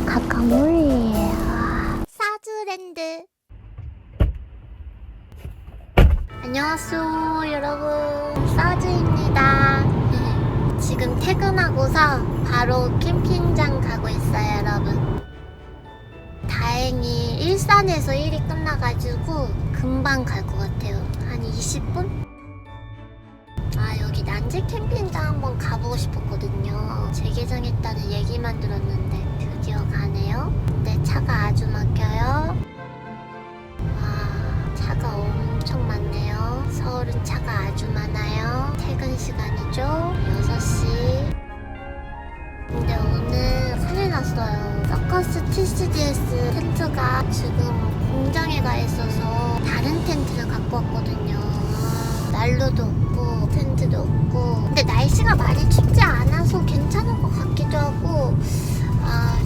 카카몰이에요. 사즈랜드. 안녕하세요 여러분, 사즈입니다. 지금 퇴근하고서 바로 캠핑장 가고 있어요 여러분. 다행히 일산에서 일이 끝나가지고 금방 갈 것 같아요. 한 20분? 여기 난지 캠핑장 한번 가보고 싶었거든요. 재개장했다는 얘기만 들었는데 드디어 가네요. 근데 차가 아주 막혀요. 차가 엄청 많네요. 서울은 차가 아주 많아요. 퇴근 시간이죠. 6시. 근데 오늘 큰일 났어요. 서커스 TCDS 텐트가 지금 공장에 가 있어서 다른 텐트를 갖고 왔거든요. 난로도 없고 텐트도 없고. 근데 날씨가 많이 춥지 않아서 괜찮은 것 같기도 하고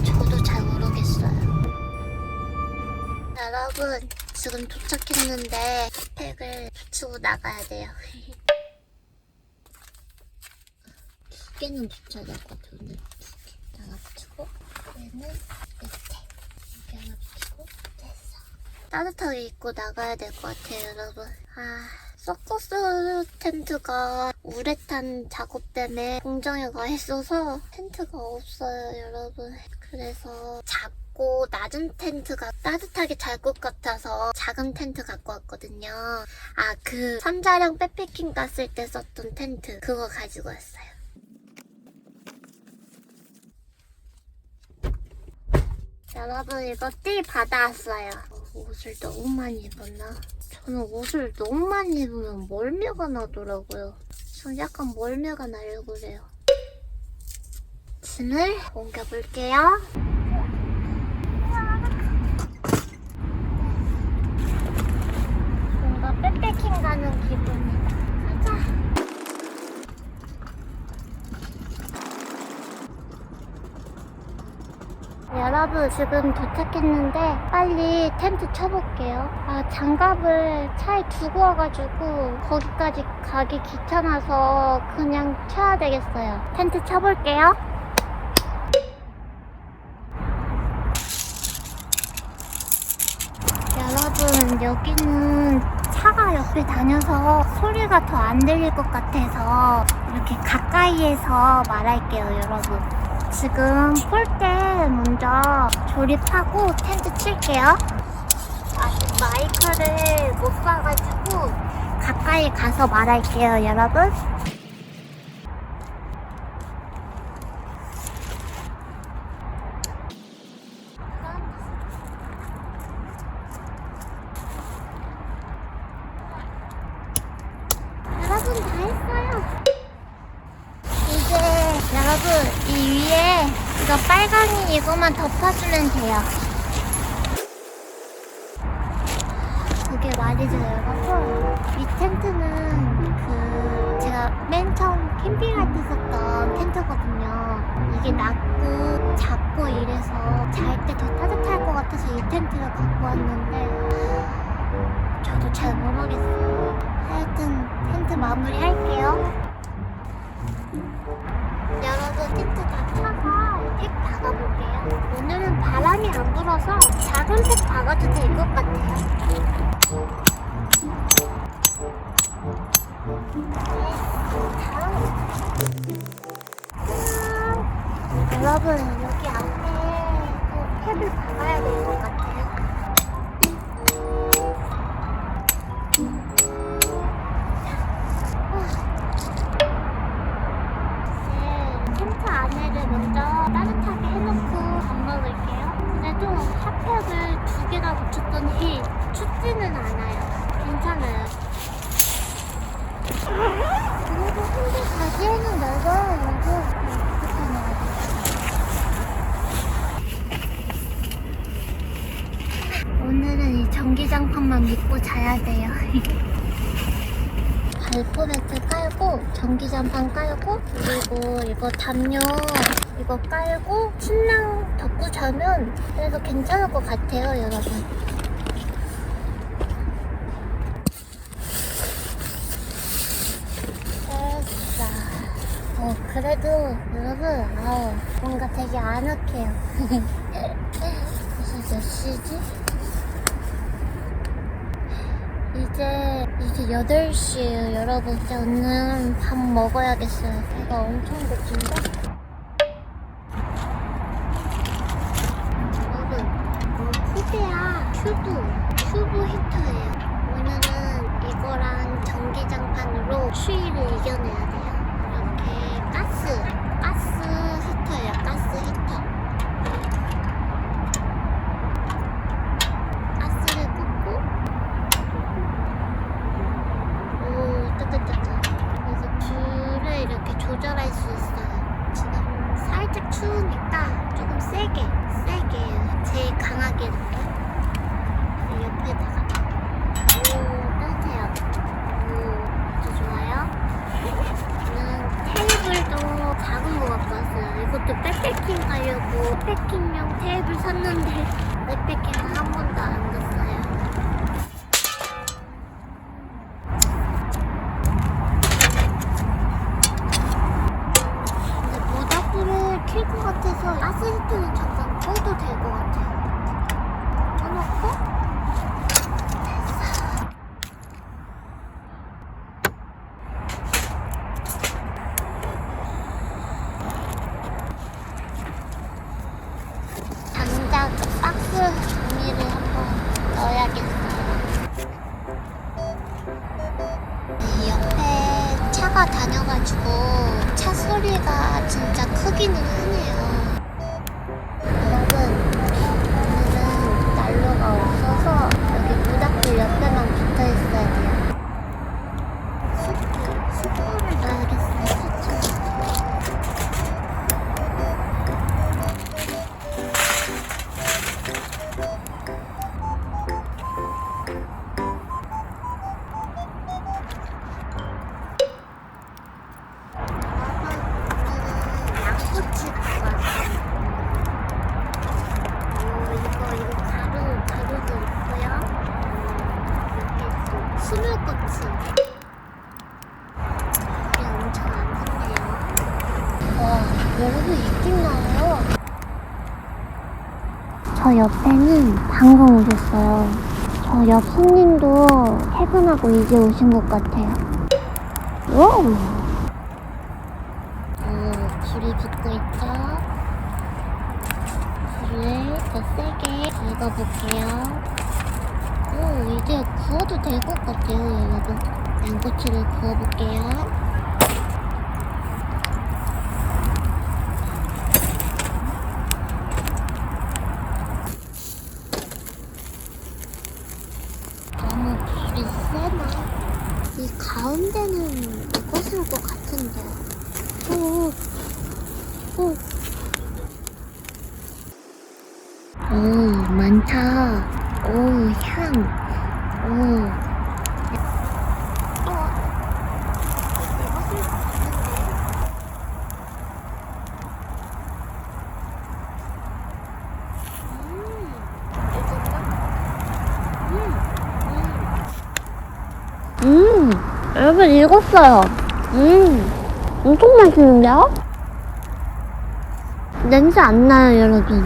저도 잘 모르겠어요. 여러분, 지금 도착했는데 팩을 붙이고 나가야 돼요. 두 개는 붙여야 될 것 같아요. 오늘 두 개. 하나 붙이고 얘는 밑에 이렇게 하나 붙이고 됐어. 따뜻하게 입고 나가야 될 것 같아요 여러분. 서커스 텐트가 우레탄 작업 때문에 공장에 가 있어서 텐트가 없어요 여러분. 그래서 작고 낮은 텐트가 따뜻하게 잘 것 같아서 작은 텐트 갖고 왔거든요. 그 선자령 백패킹 갔을 때 썼던 텐트, 그거 가지고 왔어요. 여러분, 이거 띠 받아왔어요. 옷을 너무 많이 입었나? 저는 옷을 너무 많이 입으면 멀미가 나더라고요. 전 약간 멀미가 나려고 그래요. 짐을 옮겨볼게요. 뭔가 백패킹 가는 기분이다. 가자. 여러분, 지금 도착했는데 빨리 텐트 쳐볼게요. 장갑을 차에 두고 와가지고 거기까지 가기 귀찮아서 그냥 쳐야 되겠어요. 텐트 쳐볼게요. 여러분, 여기는 차가 옆에 다녀서 소리가 더 안 들릴 것 같아서 이렇게 가까이에서 말할게요 여러분. 지금 폴대 먼저 조립하고 텐트 칠게요. 아직 마이크를 못 봐가지고 가까이 가서 말할게요 여러분. 여러분, 다 했어요. 이제 여러분, 이 위에 이거 빨강이 이거만 덮어주면 돼요. 그게 말이죠 여러분. 이 텐트는 제가 맨 처음 캠핑할 때 썼던 텐트거든요. 이게 낮고 작고 이래서 잘 때 더 따뜻할 것 같아서 이 텐트를 갖고 왔는데 저도 잘 모르겠어요. 하여튼 텐트 마무리 할게요. 여러분, 텐트 다 차가 팩 박아볼게요. 오늘은 바람이 안 불어서 작은 팩 박아도 될 것 같아요. 여러분, 여기 앞에 팩을 박아야 될 것 같아요. 텐트 안에를 먼저 따뜻하게 해놓고 밥 먹을게요. 그래도 핫팩을 2개나 붙였더니 춥지는 않아요. 괜찮아요. 그래도 혼자 가기에는 넓어요 여러분. 오늘은 이 전기장판만 믿고 자야 돼요. 발포 매트 깔고 전기장판 깔고 그리고 이거 담요 이거 깔고 침낭 덮고 자면 그래도 괜찮을 것 같아요 여러분. 됐어. 그래도 여러분 뭔가 되게 아늑해요. 몇 시지? 이제 8시예요, 여러분. 이제 오늘 밥 먹어야겠어요. 배가 엄청 고픈데? 여러분, 코베아 큐브 히터예요. 오늘은 이거랑 전기장판으로 추위를 이겨내야 돼요. 이렇게 가스 히터예요. 가스 히터. 가스를 꽂고, 오, 뜨뜻뜨뜻. 그래서 불을 이렇게 조절할 수 있어요. 지금 살짝 추우니까 조금 세게 제일 강하게 이렇게 옆에다가. 오, 따뜻해요. 오, 아주 좋아요. 저는 테이블도 작은 거 갖고 왔어요. 이것도 백패킹 하려고 백패킹용 테이블 샀는데 백패킹은 한 번도 안 줬어요. 근데 모닥불을 킬 것 같아서 가스 히터는 잠깐 꺼도 될 것 같아요. 꺼놓고 장작 박스 종이를 한번 넣어야겠어요. 이 옆에 차가 다녀가지고 차 소리가 진짜 크기는 하네요. 여러분, 오늘은 난로가 없어서 여기 모닥불 옆에만 붙어 있어야 돼요. 숯불을 넣어야겠어요. 살짝. 양꼬치 갖고 왔어요. 이거 가루도 있고요. 이렇게 또 수물꼬치. 이게 엄청 안 샀네요. 와, 여러분 있긴 나와요. 저 옆에는 방금 오셨어요. 저 옆 손님도 퇴근하고 이제 오신 것 같아요. 오! 불이 붙고 있죠? 불을 더 세게 긁어볼게요. 오, 이제 구워도 될 것 같아요, 여러분. 양꼬치를 구워볼게요. 너무 불이 세나? 이 가운데는 익었을 것 같은데. 오, 많다. 오, 향. 오. 익었을 것 같은데. 익었나? 여러분 익었어요. 엄청 맛있는데요? 냄새 안 나요, 여러분.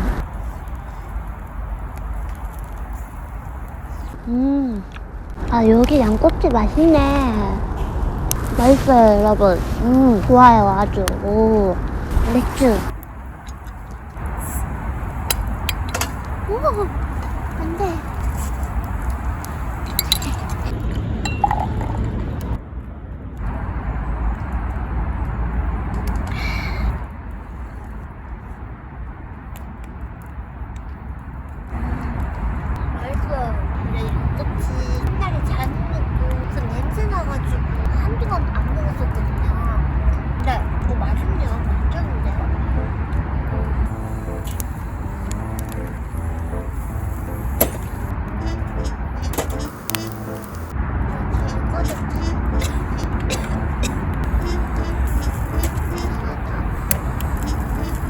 아, 여기 양꼬치 맛있네. 맛있어요, 여러분. 좋아요, 아주. 오, 맥주. 오, 안 돼. 근데 양꼬치 옛날에 잘못 먹고 그 냄새 나가지고 한동안 안 먹었었거든요. 근데 맛있네요. 괜찮은데요?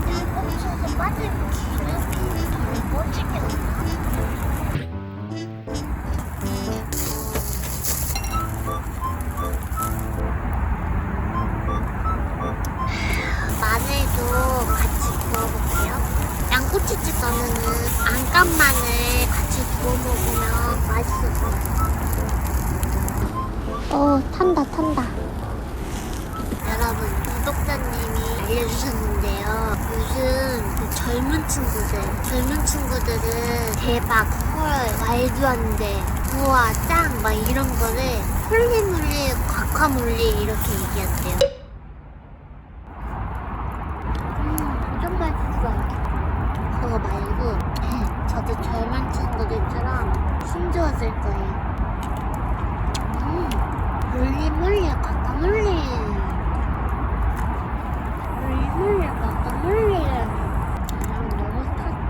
양꼬치에서 빠진 기름이 더 멋지겠다. 구워 먹으면 맛있을 것 같아요. 탄다. 여러분, 구독자님이 알려주셨는데요. 요즘 그 젊은 친구들은 대박, 헐, 말도 안 돼, 우와, 짱, 막 이런 거를 홀리몰리, 과카몰리 이렇게 얘기한대요. 좀 맛있어. 그거 말고 저도 젊은 친구들처럼 힘 좋았을 거예요. 홀리몰리, 과카몰리. 홀리몰리, 과카몰리. 너무 탔다.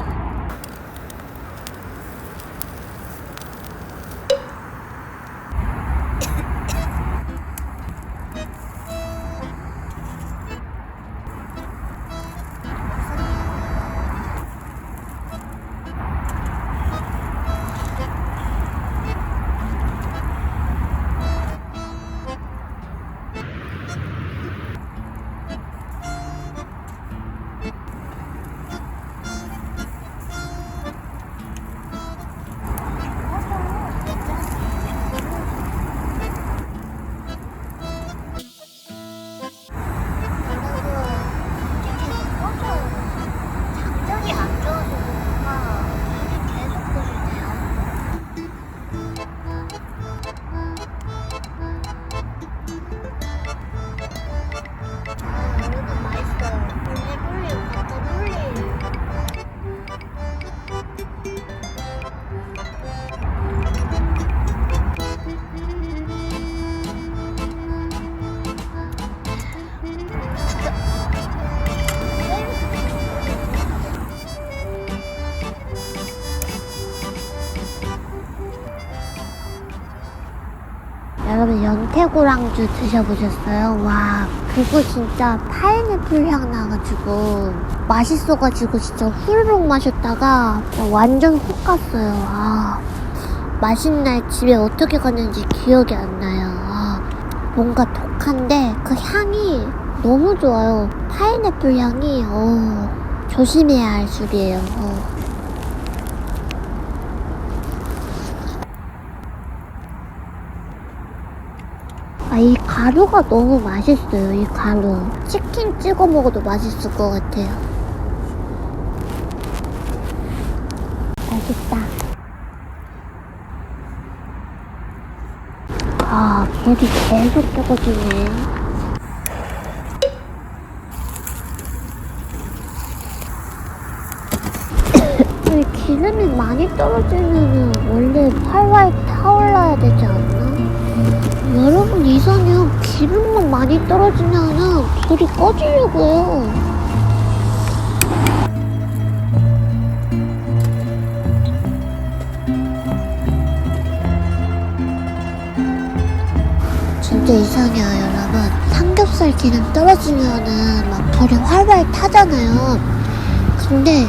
장작이 안 좋아서 그런가 불이 계속 꺼지네요. 여러분 맛있어요. 홀리몰리, 과카몰리. 여러분, 연태고랑주 드셔보셨어요? 와, 그거 진짜 파인애플 향 나가지고 맛있어가지고 진짜 후루룩 마셨다가 완전 훅 갔어요. 마신 날 집에 어떻게 갔는지 기억이 안 나요. 뭔가 독한데 그 향이 너무 좋아요. 파인애플 향이 조심해야 할 술이에요. 이 가루가 너무 맛있어요. 이 가루 치킨 찍어 먹어도 맛있을 것 같아요. 맛있다. 불이 계속 뜨거지네. 기름이 많이 떨어지면 원래 활활 타올라야 되지 않나? 여러분, 이상해요. 기름만 많이 떨어지면은 불이 꺼지려고요. 진짜 이상해요, 여러분. 삼겹살 기름 떨어지면은 막 불이 활활 타잖아요. 근데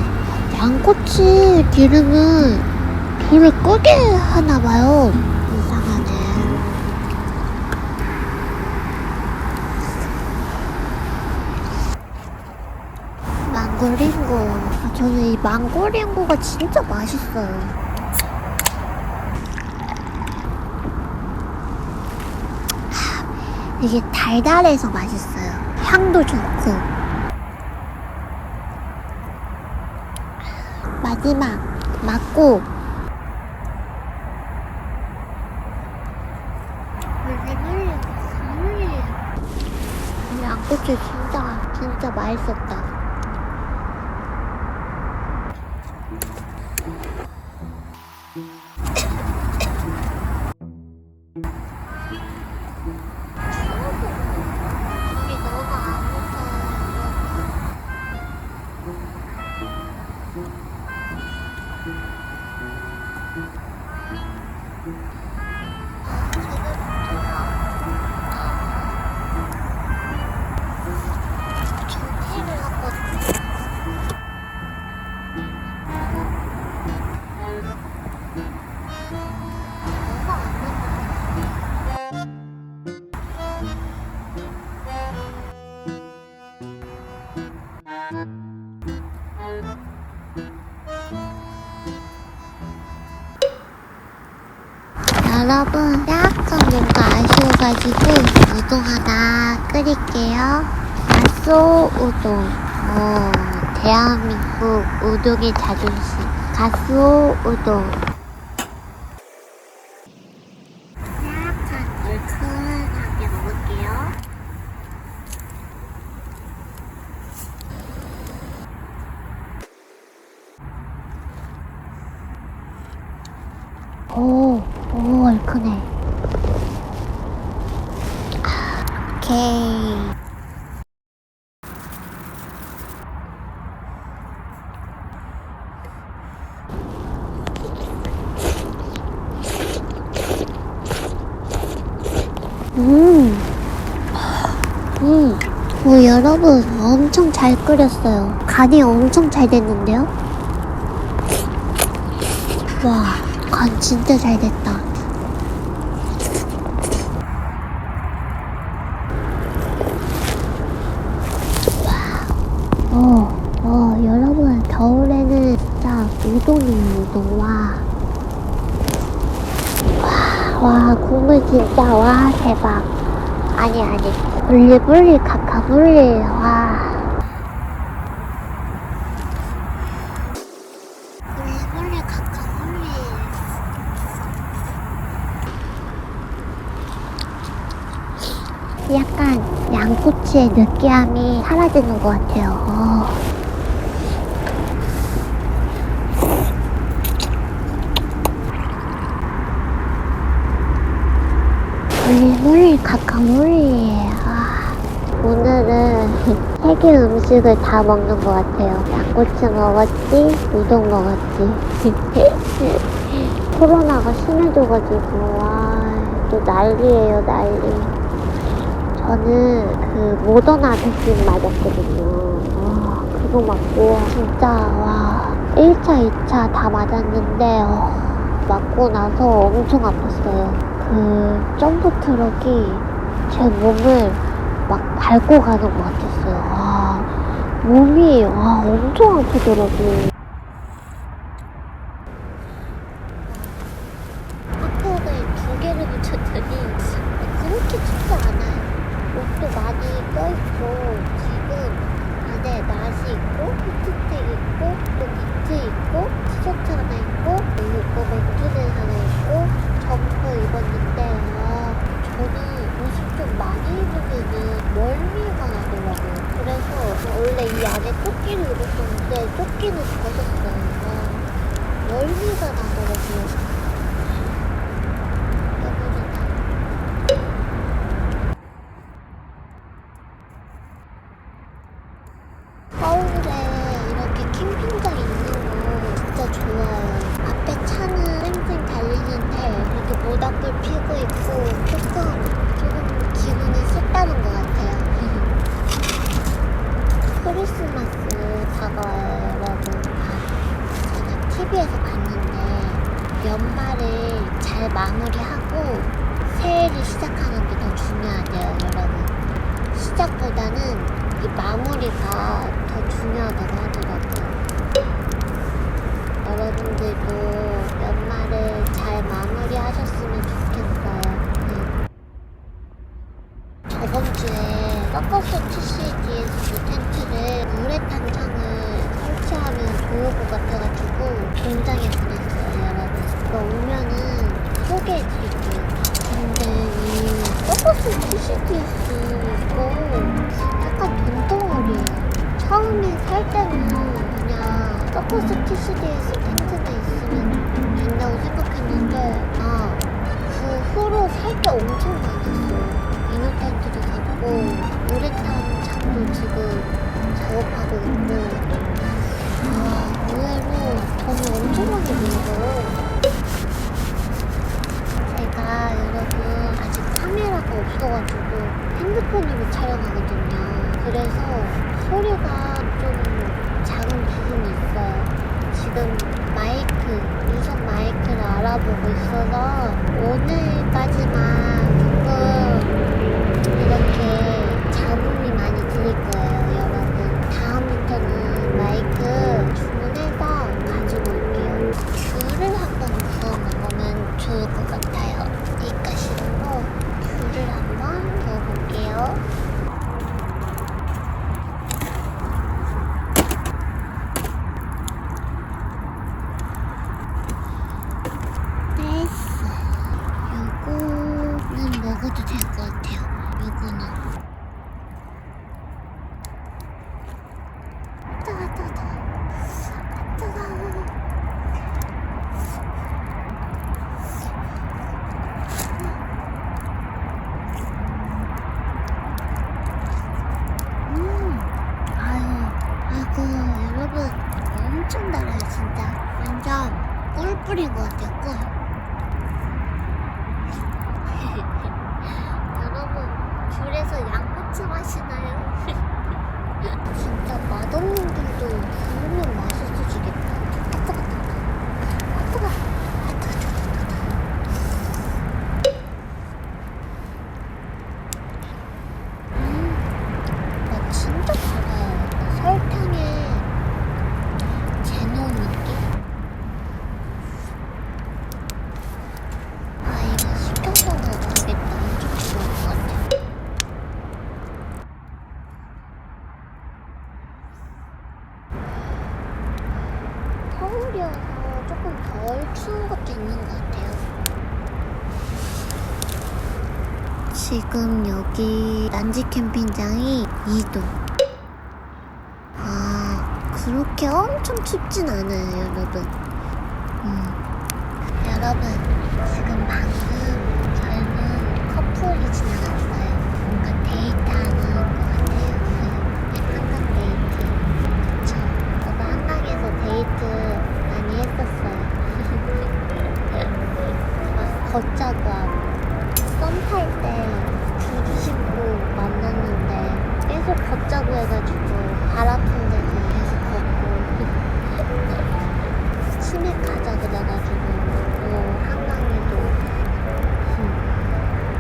양꼬치 기름은 불을 끄게 하나봐요. 이상하네. 망고링고. 저는 이 망고링고가 진짜 맛있어요. 이게 달달해서 맛있어요. 향도 좋고. 마지막 막고. 이 양꼬치 진짜 맛있었다. 정리를 하고 여러분, 약간 뭔가 아쉬워가지고 우동 하나 끓일게요. 가쏘 우동. 대한민국 우동의 자존심. 가쏘 우동. 약간 얼큰하게 먹을게요. 오, 얼큰해. 오케이. 여러분, 엄청 잘 끓였어요. 간이 엄청 잘 됐는데요? 와, 간 진짜 잘 됐다. 여러분, 겨울에는 진짜 우동이에요, 우동. 와, 국물 진짜, 와, 대박. 아니. 불리, 카카불리, 와. 불리, 카카불리. 약간 양꼬치의 느끼함이 사라지는 것 같아요. 물리, 카카물리. 오늘은 3개 음식을 다 먹는 것 같아요. 양꼬치 먹었지, 우동 먹었지. 코로나가 심해져가지고, 또 난리예요, 난리. 저는 그 모더나 백신 맞았거든요. 그거 맞고, 진짜, 1차, 2차 다 맞았는데, 맞고 나서 엄청 아팠어요. 그 점프 트럭이 제 몸을 막 밟고 가는 것 같았어요. 몸이 엄청 아프더라고요. 핫팩을 2개를 붙였더니 그렇게 춥지 않아요. 옷도 많이 껴있고 지금 안에 나시 있고 히트텍 있고 또 니트 있고 티셔츠 하나 있고 그리고 맨투맨 하나 있고 점퍼 입었는데 저는 옷을 좀 많이 입으면은 멀미가 나더라고요. 그래서 원래 이 안에 조끼를 입었었는데 조끼는 벗었어요. 멀미가 나더라고요. 서울에 이렇게 캠핑장 있는 거 진짜 좋아요. 앞에 차는 쌩쌩 달리는데 이렇게 모닥불 피고 있고 조금 기분이 색다른 것 같아요. 크리스마스 다가와요, 여러분. 제가 TV에서 봤는데 연말을 잘 마무리하고 새해를 시작하는 게 더 중요하대요, 여러분. 시작보다는 이 마무리가 더 중요하다고 하더라고요. 여러분들도 연말을 잘 마무리하셨으면 좋겠어요. 저번 주에 서커스 TCD에서 텐트를 우레탄 창을 설치하면 좋을 것 같아가지고 공장에 보냈어요, 여러분. 이거 오면은 소개해드릴게요. 근데 이 서커스 TCD에서 이거 약간 돈덩어리예요. 처음에 살 때는 그냥 서커스 TCD에서 텐트가 있으면 된다고 생각했는데 그 후로 살 게 엄청 많았어요. 이노 텐트도 샀고 우레탄 창도 지금 작업하고 있고 의외로 돈이 엄청 많이 들어요. 제가 여러분 아직 카메라가 없어가지고 핸드폰으로 촬영하거든요. 그래서 소리가 좀 작은 부분이 있어요. 지금 무선 마이크를 알아보고 있어서 오늘까지만 조금 이렇게 잡음이 많이 들릴 거예요, 여러분. 다음부터는 마이크 주문해서 가지고 올게요. 귤을 한번 구워 먹으면 좋을 것 같아요. 엄청 달아요, 진짜. 완전 꿀꿀인 것 같아요, 꿀. 여러분, 귤에서 양꼬치 맛이 나요. 진짜 맛없는 귤도 부으면 맛있어지겠다. 아, 뜨거, 아, 뜨거. 아, 뜨거, 맛 진짜 달아요. 설탕에 재놓은 느낌? 아, 이거 시켜서 먹어야겠다. 엄청 좋을 것 같아. 서울이어서 조금 덜 추운 것도 있는 것 같아요. 지금 여기 난지 캠핑장이 2도. 아, 그렇게 엄청 춥진 않아요, 여러분. 여러분, 지금 방금 젊은 커플이 지나갔어요. 뭔가 데이트하는 것 같아요. 한강 데이트. 그쵸? 저도 한강에서 데이트 많이 했었어요. 막 걷자고 하고. 썸 탈 때 구두 신고 만났는데 계속 걷자고 해가지고 발 아픈 데서 계속 걷고 치맥 가자 그래가지고 한강에도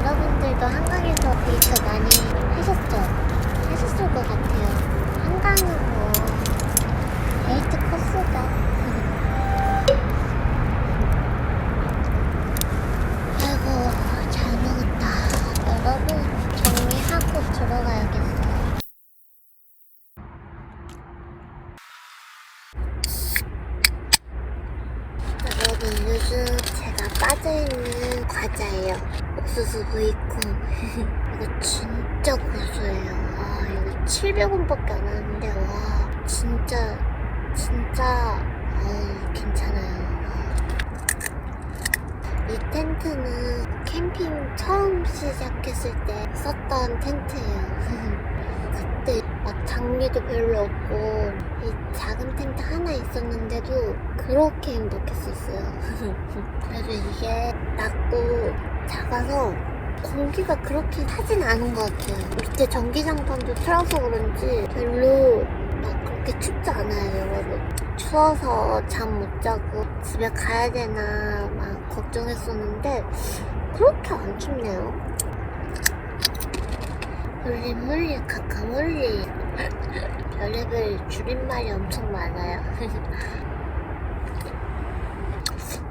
여러분들도 한강에서 데이트 많이 하셨죠? 하셨을 것 같아요. 한강은 뭐 데이트 코스죠. 아이고 잘 먹었다. 여러분 정리하고 들어가야겠어요. 여러분 요즘 제가 빠져있는 과자예요. 옥수수 브이콘. 이거 진짜 고소해요. 와 이거 700원밖에 안 하는데 와 진짜 괜찮아요. 이 텐트는 캠핑 처음 시작했을 때 썼던 텐트예요. 그때 막 장비도 별로 없고 이 작은 텐트 하나 있었는데도 그렇게 행복했었어요. 그래도 이게 낮고 작아서 공기가 그렇게 차진 않은 것 같아요. 밑에 전기장판도 틀어서 그런지 별로 막 그렇게 춥지 않아요, 여러분. 추워서 잠 못 자고 집에 가야 되나 막 걱정했었는데 그렇게 안 춥네요. 물리 카카몰리. 별의별 줄임말이 엄청 많아요.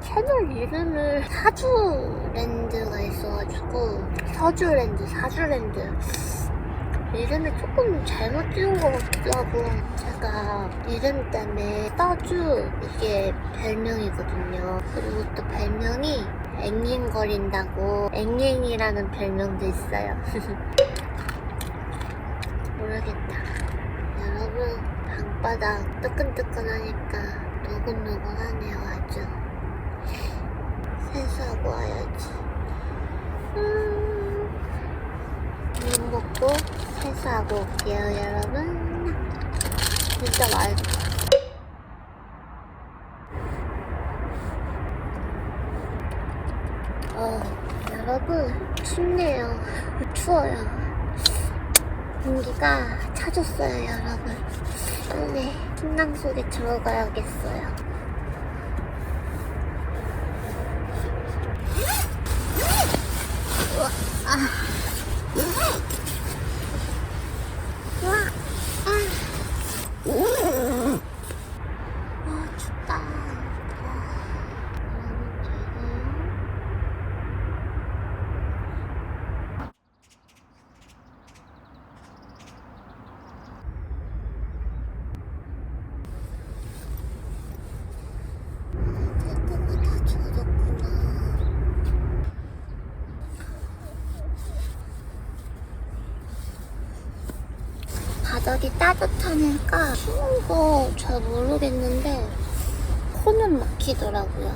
채널 이름을 사주랜드가 있어가지고 사주랜드 이름이 조금 잘못 지은 것 같기도 하고 제가 이름 때문에 서주 이게 별명이거든요. 그리고 또 별명이 앵앵거린다고 앵앵이라는 별명도 있어요. 모르겠다. 여러분 방바닥 뜨끈뜨끈하니까 노곤노곤하네요. 아주 세수하고 와야지. 물 먹고 세수하고 올게요, 여러분. 진짜 맛있어. 여러분 춥네요. 추워요. 공기가 차졌어요, 여러분. 빨리 침낭 속에 들어가야겠어요. 춥다. 텐트가 다 젖었구나. 바닥이 따뜻하니까 추운 거 잘 모르겠는데 코는 막히더라고요.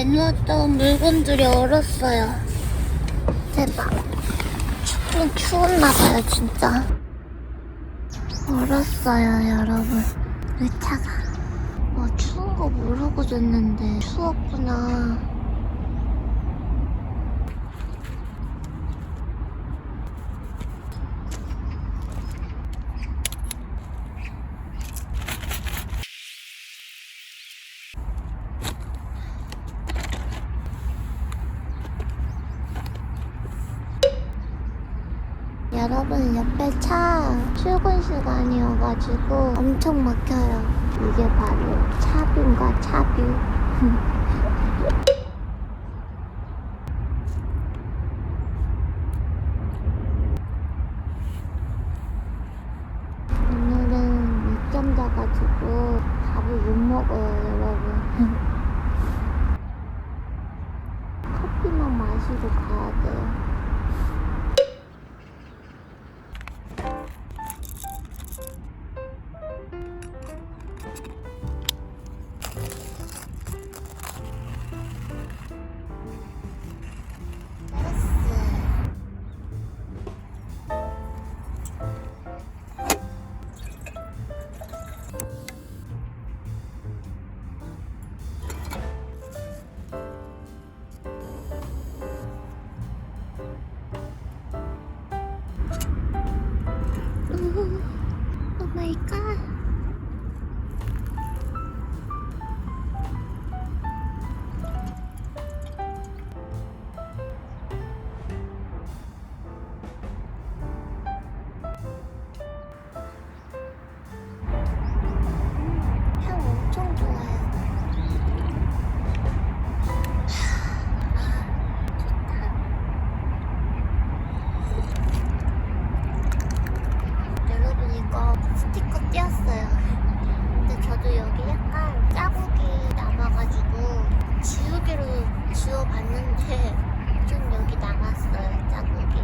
내놓았던 물건들이 얼었어요. 대박. 춥긴 추웠나봐요, 진짜. 얼었어요, 여러분. 의차가. 추운 거 모르고 줬는데 추웠구나. 여러분, 옆에 차 출근 시간이어가지고 엄청 막혀요. 이게 바로 차뷰인가 차뷰. 오늘은 늦잠 자가지고 밥을 못 먹어요, 여러분. 커피만 마시고 가야 돼요. 오 마이 갓. 향 엄청 좋아요. 여러분, 이거 스티커 띄었어요. 근데 저도 여기 약간 자국이 남아가지고 지우개로 지워봤는데 좀 여기 남았어요, 자국이.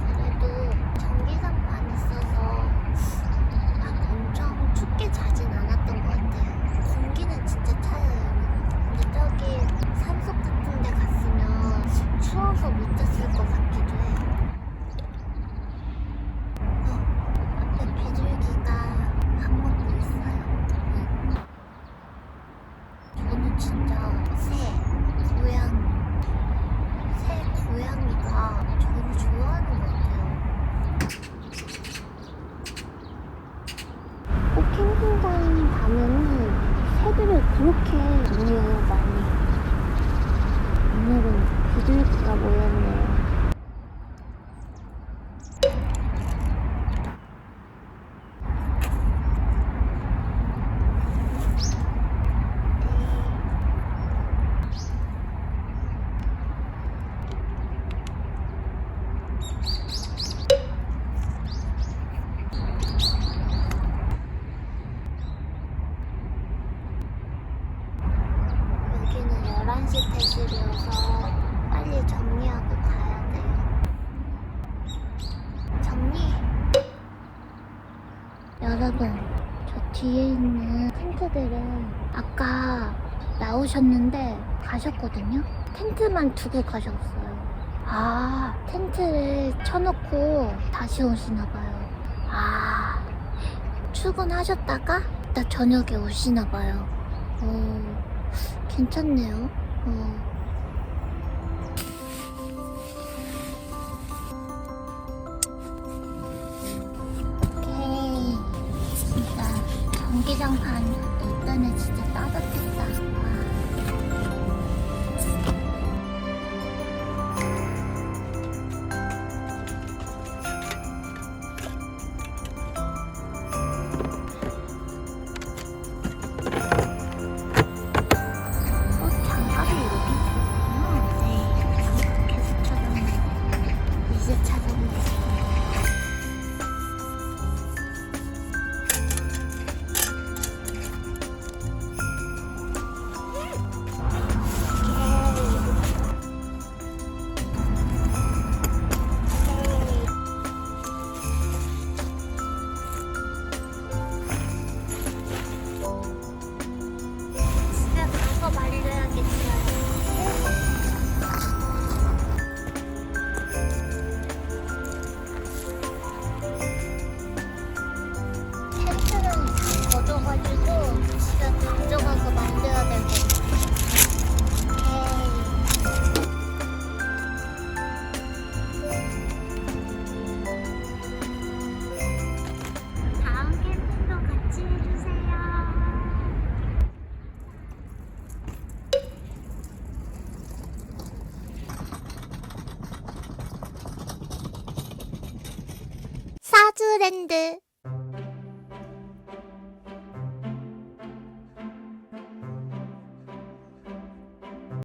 그래도 전기장판 있어서 막 엄청 춥게 자진 않았던 것 같아요. 공기는 진짜 차요, 여기. 근데 저기 산속 같은 데 갔으면 추워서 못 잤을 것 같기도 해요. 앞에 비둘기가 밥 먹고 있어요. 저는 진짜 새 고양이가 저를 좋아하는 것 같아요. 꼭 캠핑장 가면은 새들을 그렇게 모여요, 많이. 오늘은 비둘기가 모였네요. 여기는 11시 퇴실이어서 빨리 정리하고 가야 돼요. 정리! 여러분, 저 뒤에 있는 텐트들은 아까 나오셨는데 가셨거든요? 텐트만 두고 가셨어요. 아, 텐트를 쳐놓고 다시 오시나봐요. 아, 출근하셨다가 이따 저녁에 오시나봐요. 괜찮네요. 오케이. 진짜 전기장판 덕분에 진짜 따뜻했다. 장갑이 여기 있었구나. 네, 장갑 계속 찾았네. 이제 찾았네. 파즈랜드.